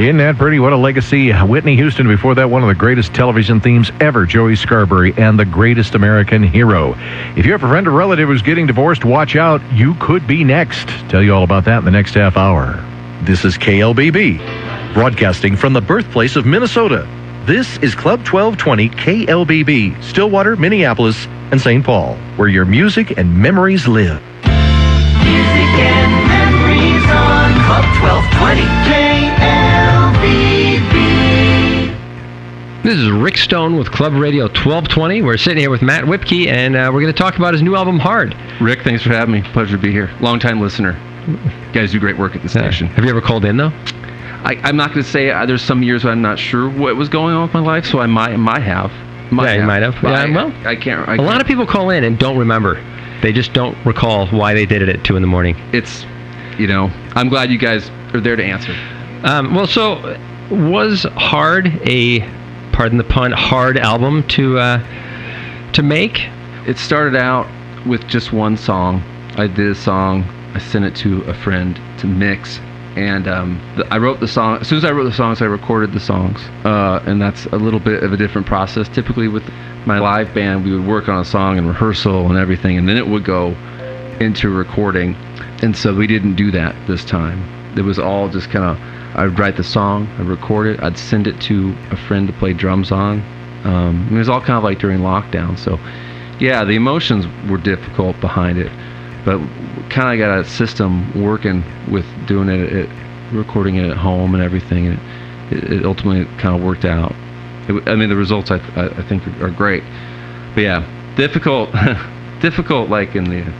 Isn't that pretty? What a legacy. Whitney Houston, before that, one of the greatest television themes ever, Joey Scarberry, and the greatest American hero. If you have a friend or relative who's getting divorced, watch out. You could be next. Tell you all about that in the next half hour. This is KLBB, broadcasting from the birthplace of Minnesota. This is Club 1220 KLBB, Stillwater, Minneapolis, and St. Paul, where your music and memories live. Music and memories on Club 1220 KLBB. This is Rick Stone with Club Radio 1220. We're sitting here with Matt Whipkey, and we're going to talk about his new album, Hard. Rick, thanks for having me. Pleasure to be here. Long-time listener. You guys do great work at the station. Have you ever called in, though? I'm not going to say there's some years where I'm not sure what was going on with my life, so I might have. You might have. Yeah, well, I can't. A lot of people call in and don't remember. They just don't recall why they did it at 2 in the morning. It's, I'm glad you guys are there to answer. So was Hard a, pardon the pun, hard album to make? It started out with just one song. I did a song. I sent it to a friend to mix. And I wrote the song. As soon as I wrote the songs, I recorded the songs. And that's a little bit of a different process. Typically with my live band, we would work on a song and rehearsal and everything, and then it would go into recording. And so we didn't do that this time. It was all just kind of, I'd write the song, I'd record it, I'd send it to a friend to play drums on. It was all kind of like during lockdown. So yeah, the emotions were difficult behind it. But kind of got a system working with doing it, recording it at home and everything. And it ultimately kind of worked out. The results I think are great. But yeah, difficult like in the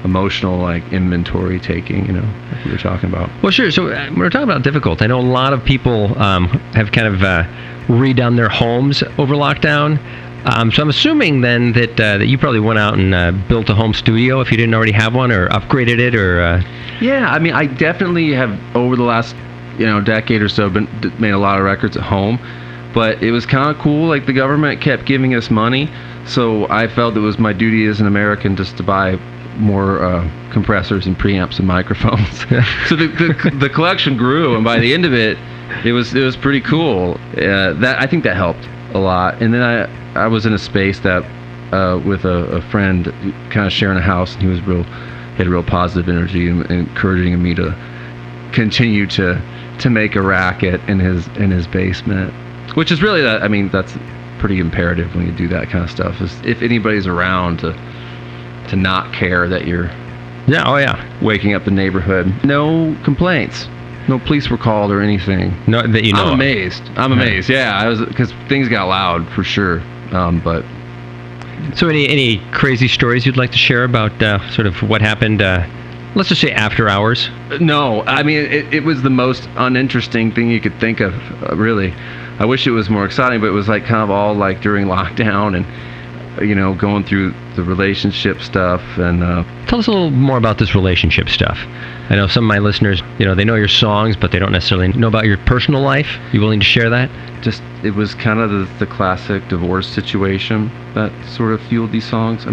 emotional like inventory taking, like we were talking about. Well, sure. So we're talking about difficult. I know a lot of people have kind of redone their homes over lockdown. So I'm assuming then that you probably went out and built a home studio if you didn't already have one, or upgraded it, or. Yeah, I definitely have over the last decade or so made a lot of records at home, but it was kind of cool. Like the government kept giving us money, so I felt it was my duty as an American just to buy more compressors and preamps and microphones. So the collection grew, and by the end of it, it was pretty cool. I think that helped a lot. And then I was in a space that with a friend kind of sharing a house, and he had real positive energy and encouraging me to continue to make a racket in his basement, which is really that's pretty imperative when you do that kind of stuff, is if anybody's around to not care that you're waking up the neighborhood. No complaints. No police were called or anything. No, that you know. I'm amazed. Yeah, I was, because things got loud for sure. But so any crazy stories you'd like to share about sort of what happened? Let's just say after hours. No, it was the most uninteresting thing you could think of. Really, I wish it was more exciting, but it was like kind of all like during lockdown and going through the relationship stuff. And tell us a little more about this relationship stuff. I know some of my listeners, they know your songs, but they don't necessarily know about your personal life. You willing to share that? Just, it was kind of the classic divorce situation that sort of fueled these songs.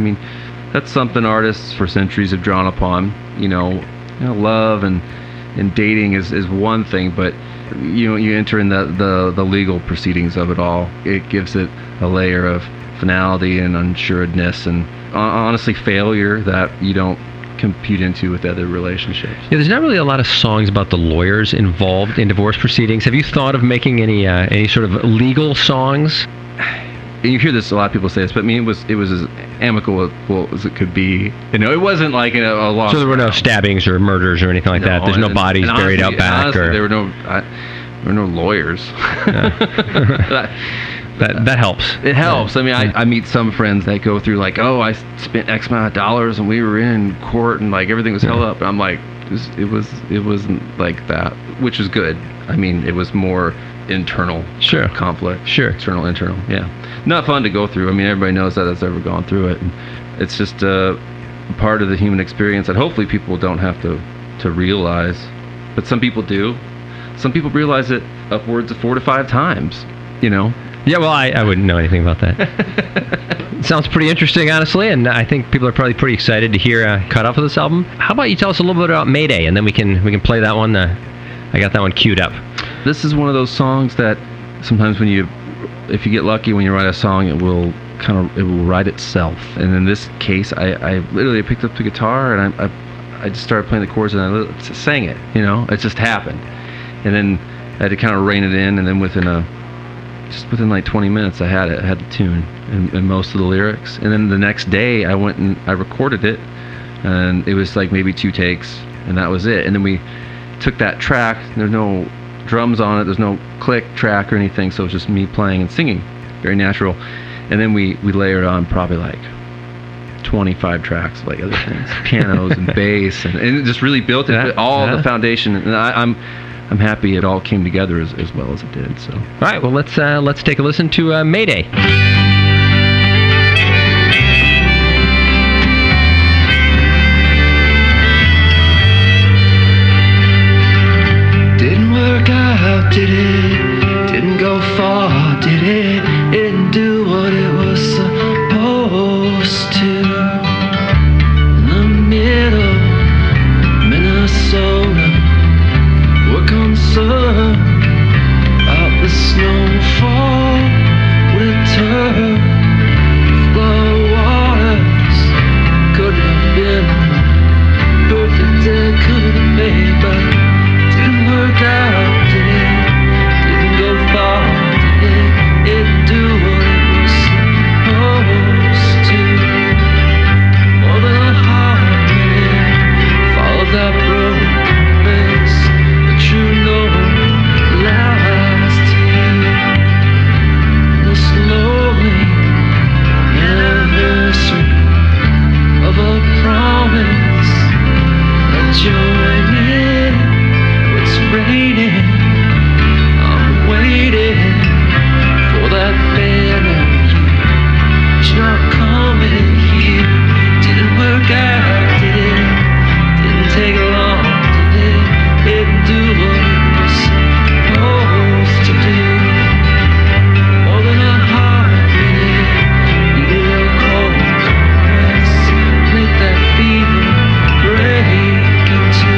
That's something artists for centuries have drawn upon. Love and dating is one thing, but you enter in the legal proceedings of it all. It gives it a layer of finality and unsuredness and honestly failure that you don't compete into with other relationships. Yeah, there's not really a lot of songs about the lawyers involved in divorce proceedings. Have you thought of making any sort of legal songs? And you hear this, a lot of people say this, but it was as amicable as it could be. It wasn't like a long. So there were no stabbings or murders or anything like that. There's no bodies buried out back. Honestly, there were no lawyers. That helps. It helps. I meet some friends that go through like, I spent X amount of dollars and we were in court and like everything was held up. And I'm like, it wasn't like that, which is good. It was more internal conflict. Sure. Internal. Yeah. Not fun to go through. Everybody knows that's ever gone through it. And it's just a part of the human experience that hopefully people don't have to realize. But some people do. Some people realize it upwards of 4 to 5 times, Yeah, well, I wouldn't know anything about that. Sounds pretty interesting, honestly, and I think people are probably pretty excited to hear cut off of this album. How about you tell us a little bit about Mayday, and then we can play that one. I got that one queued up. This is one of those songs that sometimes if you get lucky when you write a song, it will write itself. And in this case, I literally picked up the guitar and I just started playing the chords and I sang it. It just happened. And then I had to kind of rein it in, and then within like 20 minutes, I had the tune and most of the lyrics. And then the next day, I went and I recorded it, and it was like maybe 2 takes, and that was it. And then we took that track. There's no drums on it. There's no click track or anything, so it was just me playing and singing, very natural. And then we layered on probably like 25 tracks, like other things, pianos and bass, and it just really built it, the foundation. And I'm happy it all came together as well as it did. So, all right, well, let's take a listen to Mayday. Didn't work out, did it? Didn't go far, did it? Didn't do what it was supposed to. In the middle, Minnesota, we're concerned about the snowfall, winter, flood waters. Couldn't have been perfect, it could have been, but didn't work out, did it? Didn't go far, did it? Didn't do what it was supposed to. More than a heart minute, follow that road. Last year, the slowly anniversary of a promise that join in what's raining. I'm waiting for that banner. It's not coming here. Didn't work out, did it? Didn't take long, did it? Didn't do what it was supposed to do. More than a heart minute, needed a cold compress. Make that fever break in two.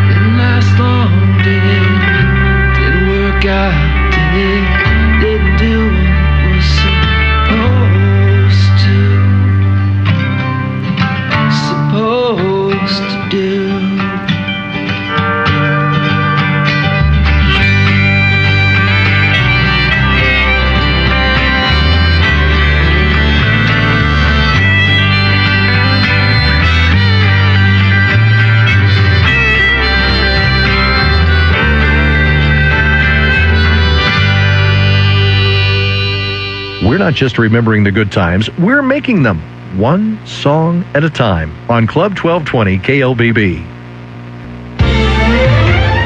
Didn't last long, did it? Didn't work out, did it? Didn't do what was supposed to do. We're not just remembering the good times, we're making them, one song at a time, on Club 1220 KLBB.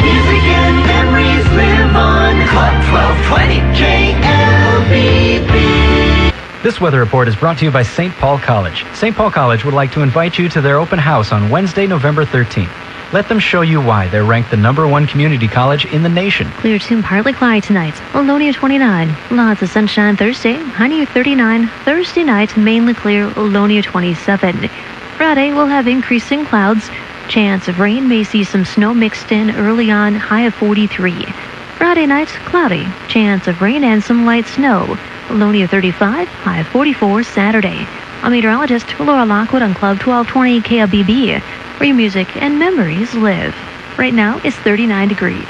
Music and memories live on Club 1220 KLBB. This weather report is brought to you by St. Paul College. St. Paul College would like to invite you to their open house on Wednesday, November 13th. Let them show you why they're ranked the #1 community college in the nation. Clear to partly cloudy tonight. Low near 29. Lots of sunshine Thursday. High near 39. Thursday night, mainly clear. Low near 27. Friday, we'll have increasing clouds. Chance of rain, may see some snow mixed in early on. High of 43. Friday night, cloudy. Chance of rain and some light snow. Low near 35. High of 44 Saturday. I'm meteorologist Laura Lockwood on Club 1220 KLBB, where your music and memories live. Right now, it's 39 degrees.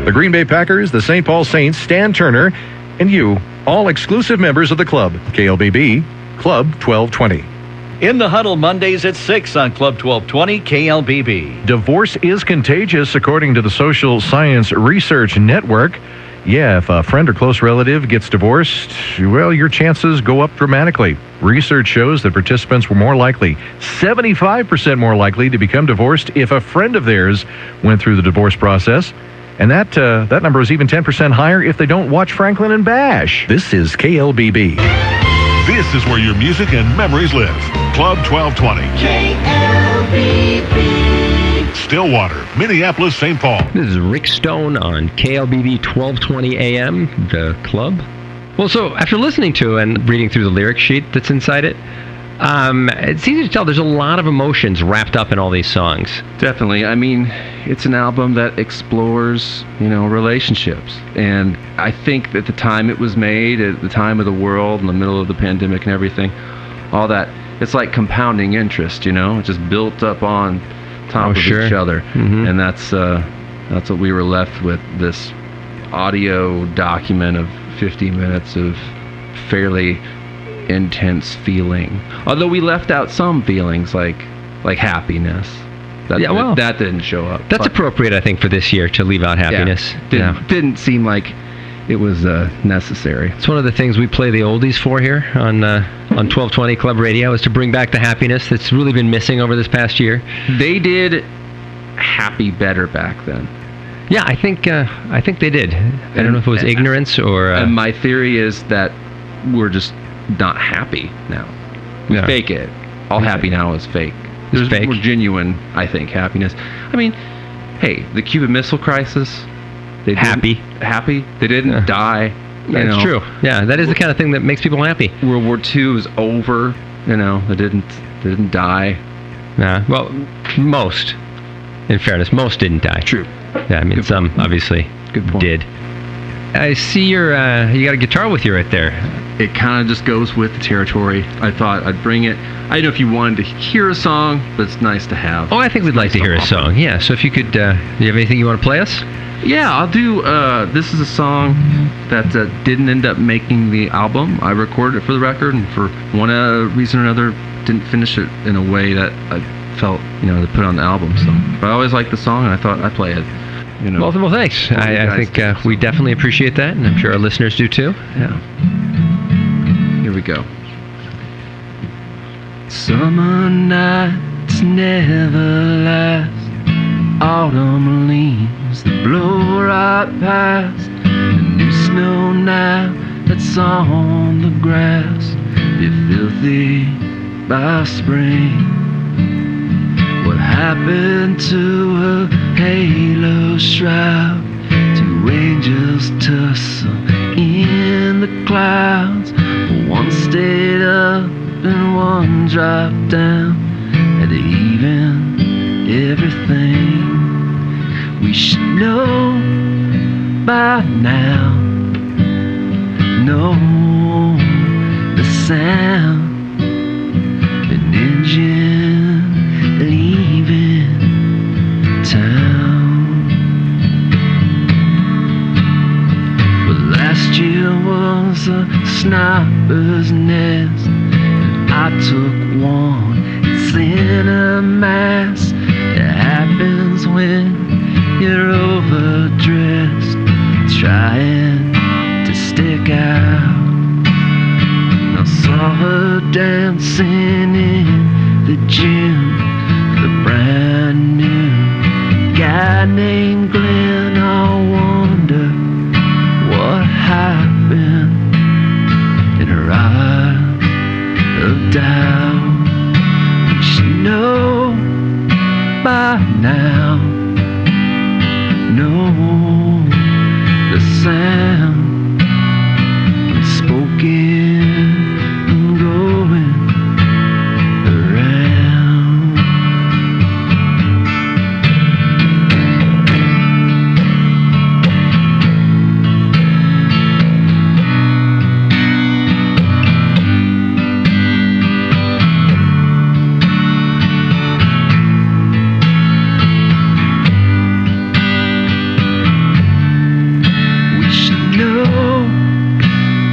The Green Bay Packers, the St. Paul Saints, Stan Turner, and you, all exclusive members of the club. KLBB, Club 1220. In the Huddle Mondays at 6 on Club 1220 KLBB. Divorce is contagious, according to the Social Science Research Network. Yeah, if a friend or close relative gets divorced, well, your chances go up dramatically. Research shows that participants were more likely, 75% more likely, to become divorced if a friend of theirs went through the divorce process. And that number is even 10% higher if they don't watch Franklin and Bash. This is KLBB. This is where your music and memories live. Club 1220. KLBB. Stillwater, Minneapolis, St. Paul. This is Rick Stone on KLBB 1220 AM, the club. Well, so after listening to and reading through the lyric sheet that's inside it, it's easy to tell there's a lot of emotions wrapped up in all these songs. Definitely. I mean, it's an album that explores, relationships. And I think at the time it was made, at the time of the world, in the middle of the pandemic and everything, all that, it's like compounding interest, it just built up on top of each other. Mm-hmm. And that's what we were left with, this audio document of 50 minutes of fairly intense feeling. Although we left out some feelings like happiness. That didn't show up. That's appropriate, I think, for this year to leave out happiness. Didn't seem like it was necessary. It's one of the things we play the oldies for here on 1220 Club Radio, is to bring back the happiness that's really been missing over this past year. They did happy better back then. Yeah, I think they did. I don't know if it was ignorance or... and my theory is that we're just not happy now. We fake it. All happy now is fake. There's fake. more genuine, I think, happiness. I mean, hey, the Cuban Missile Crisis. They happy. They didn't die. That's true. Yeah, that is the kind of thing that makes people happy. World War II is over. They didn't die. Nah. Well, most. In fairness, most didn't die. True. Yeah, I mean, Good some point. obviously Good point. did. I see you got a guitar with you right there. It kind of just goes with the territory. I thought I'd bring it. I don't know if you wanted to hear a song, but it's nice to have. Oh, I think we'd like to hear a song. Yeah, so if you could, do you have anything you want to play us? Yeah, I'll do, this is a song that didn't end up making the album. I recorded it for the record, and for one reason or another, didn't finish it in a way that I felt, to put on the album. So, but I always liked the song, and I thought I'd play it. Well, thanks. I think we definitely appreciate that, and I'm sure our listeners do too. Yeah. Here we go. Summer nights never last. Autumn leaves that blow right past. The new snow now that's on the grass be filthy by spring. What happened to a halo shroud? Two angels tussle in the clouds. One stayed up and one dropped down. At the even everything we should know by now. Know the sound, an engine leaving town. Well, last year was a sniper's nest, and I took one. It's in a mass. It happens when you're overdressed, trying to stick out. I saw her dancing in the gym, the brand new guy named Glenn. I wonder what happened in her eyes of doubt. We should know by now, know the sound unspoken and going around.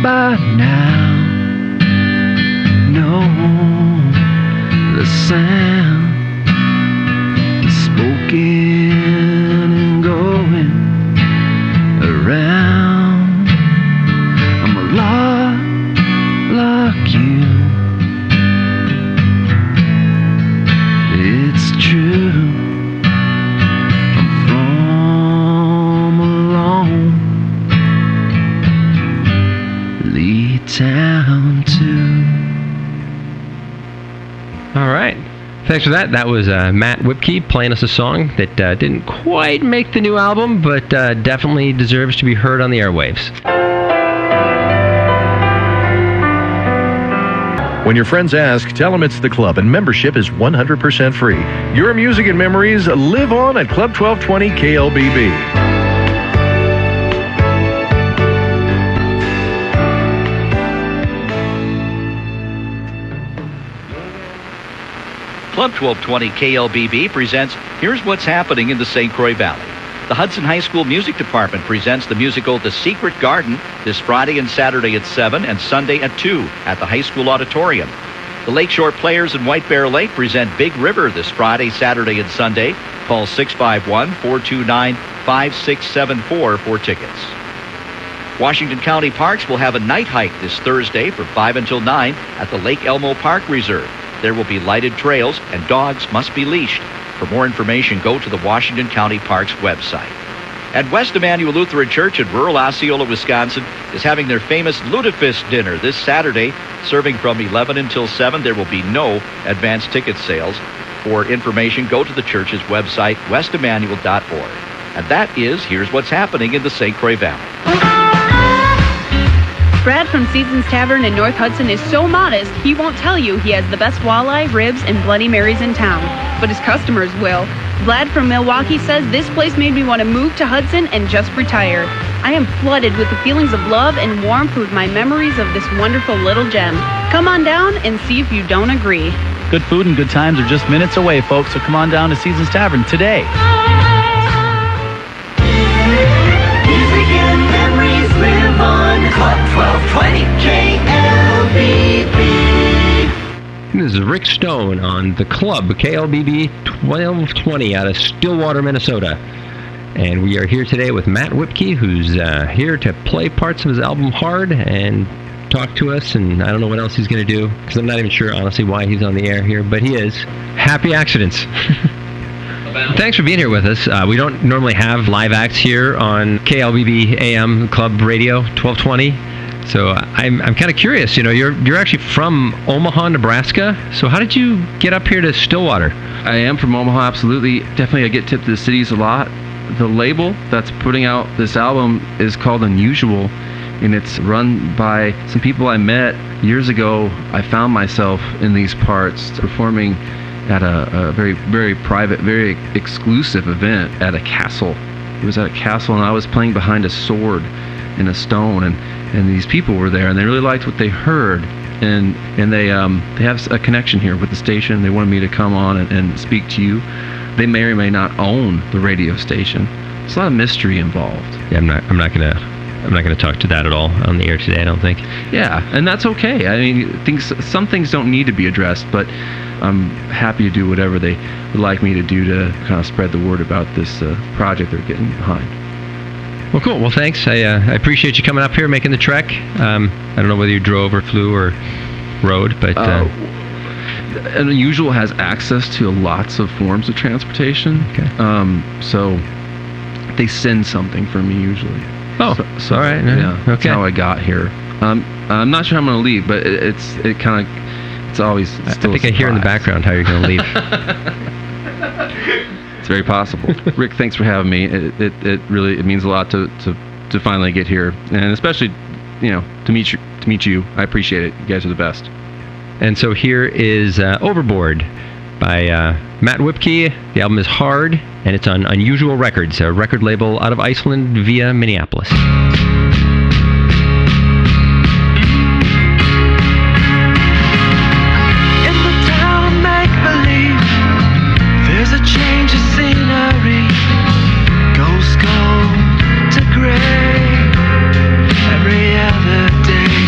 By now, know the sound spoken and going around. I'm a lot like you. It's true. I'm from alone. Town too. All right. Thanks for that. That was Matt Whipkey playing us a song that didn't quite make the new album, but definitely deserves to be heard on the airwaves. When your friends ask, tell them it's the club, and membership is 100% free. Your music and memories live on at Club 1220 KLBB. Club 1220 KLBB presents Here's What's Happening in the St. Croix Valley. The Hudson High School Music Department presents the musical The Secret Garden this Friday and Saturday at 7 and Sunday at 2 at the high school auditorium. The Lakeshore Players in White Bear Lake present Big River this Friday, Saturday, and Sunday. Call 651-429-5674 for tickets. Washington County Parks will have a night hike this Thursday from 5 until 9 at the Lake Elmo Park Reserve. There will be lighted trails and dogs must be leashed. For more information, go to the Washington County Parks website. And West Emmanuel Lutheran Church in rural Osceola, Wisconsin is having their famous Lutefisk dinner this Saturday, serving from 11 until 7. There will be no advance ticket sales. For information, go to the church's website, westemmanuel.org. And that is Here's What's Happening in the St. Croix Valley. Brad from Seasons Tavern in North Hudson is so modest, he won't tell you he has the best walleye, ribs, and Bloody Marys in town. But his customers will. Vlad from Milwaukee says this place made me want to move to Hudson and just retire. I am flooded with the feelings of love and warmth with my memories of this wonderful little gem. Come on down and see if you don't agree. Good food and good times are just minutes away, folks, so come on down to Seasons Tavern today. Music and memories live on Club 1220 KLBB. This is Rick Stone on the Club KLBB 1220 out of Stillwater, Minnesota. And we are here today with Matt Whipkey, who's here to play parts of his album Hard and talk to us. And I don't know what else he's going to do, because I'm not even sure, honestly, why he's on the air here. But he is. Happy accidents. Thanks for being here with us. We don't normally have live acts here on KLBB AM Club Radio 1220. So I'm kind of curious. You know, you're actually from Omaha, Nebraska. So how did you get up here to Stillwater? I am from Omaha, absolutely. Definitely, I get tipped to the cities a lot. The label that's putting out this album is called Unusual, and it's run by some people I met years ago. I found myself in these parts performing at a very, very private, very exclusive event at a castle. It was at a castle, and I was playing behind a sword in a stone, and these people were there, and they really liked what they heard, and they have a connection here with the station. They wanted me to come on and speak to you. They may or may not own the radio station. There's a lot of mystery involved. Yeah, I'm not gonna talk to that at all on the air today, I don't think. Yeah, and that's okay. I mean, some things don't need to be addressed, but I'm happy to do whatever they would like me to do to kind of spread the word about this project they're getting behind. Well, cool. Well, thanks. I appreciate you coming up here, making the trek. I don't know whether you drove or flew or rode, but... Unusual has access to lots of forms of transportation. Okay. So they send something for me usually. Oh, so all right. Yeah, that's okay. how I got here. I'm not sure I'm going to leave, but it's always still I think I hear in the background how you're going to leave. It's very possible. Rick, thanks for having me. It really means a lot to finally get here, and especially to meet you. I appreciate it. You guys are the best. And so here is Overboard by Matt Whipkey. The album is Hard, and it's on Unusual Records, a record label out of Iceland via Minneapolis. In the town of make-believe, there's a change of scenery. Ghosts go to gray every other day.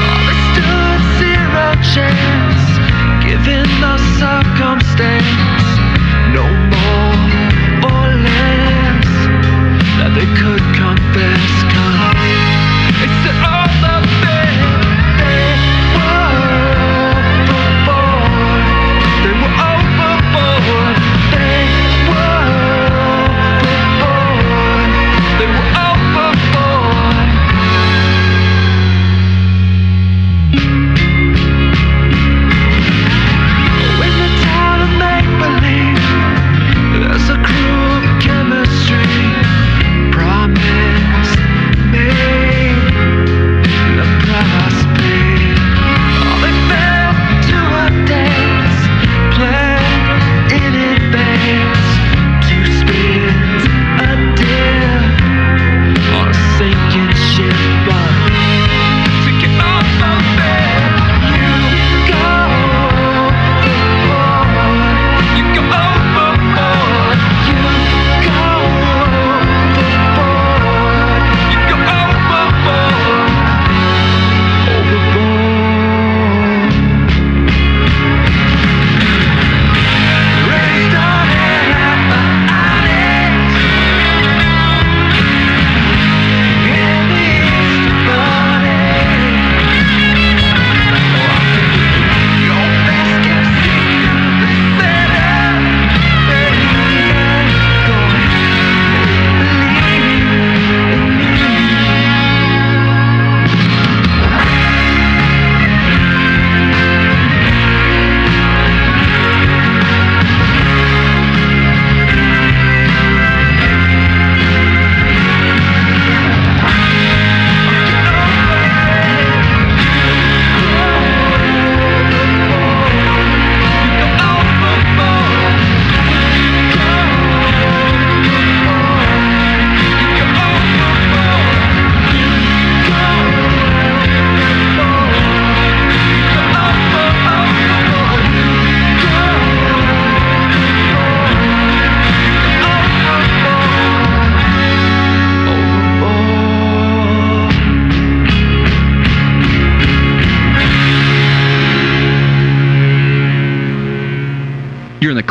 All the stood zero chance, given the circumstance, no more or less that they could confess.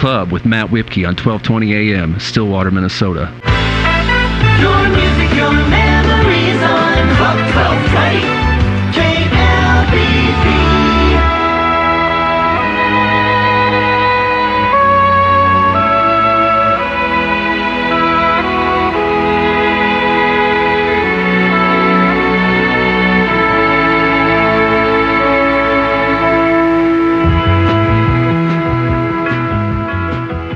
Club with Matt Whipkey on 1220 AM, Stillwater, Minnesota. Your music, your memories on Club 1220. KLBB.